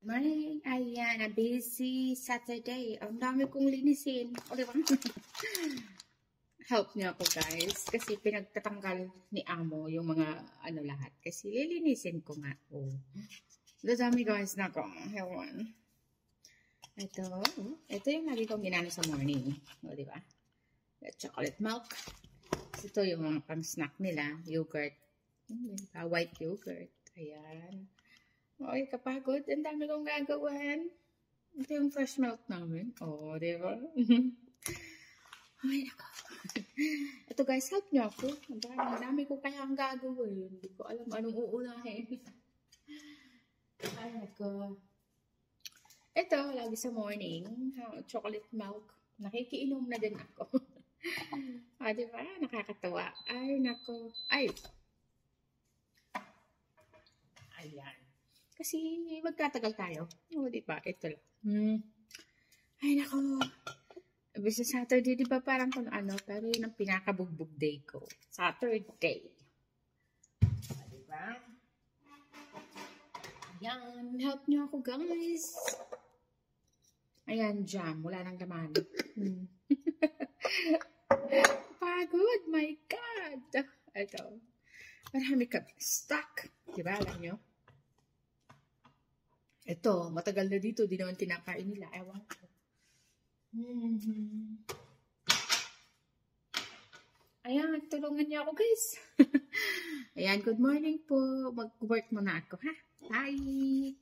morning. Ayan, a busy Saturday. Ang dami kong linisin. O, diba? Help niyo ako, guys. Kasi pinagtatanggal ni Amo yung mga lahat. Kasi lilinisin ko nga. Oh. Dami, guys, na ko. Hewan. Ito yung lagi kong ginano sa morning. O, diba? Chocolate milk. Ito yung mga pang-snack nila. Yogurt. White yogurt. Ayan. Okay, kapagod. Ang dami kong gagawin. Ito yung fresh milk namin. Oh, diba? Ay, nako. Ito guys, help nyo ako. Ang dami ko kaya ang gagawin. Hindi ko alam anong uunahin. Ay, nako. Ito, lagi sa morning, chocolate milk. Nakikiinom na din ako. Ah, diba? Nakakatawa. Ay, nako. Ay. Ayan. Kasi magtatagal tayo. O, diba? Ito lang. Ay, nako. Bisa Saturday, diba parang kung ano, pero yun ang pinakabugbog day ko. Saturday. O, diba? Ayan. Help nyo ako, guys. Ayan, jam. Wala nang laman. Pagod. My God. Ito. Marami kami stuck. Diba? Alam nyo? Ito, matagal na dito. Di naman tinakain nila. Ewan ko. Ayan, tulungan niyo ako, guys. Ayan, good morning po. Mag-work muna ako, ha? Bye!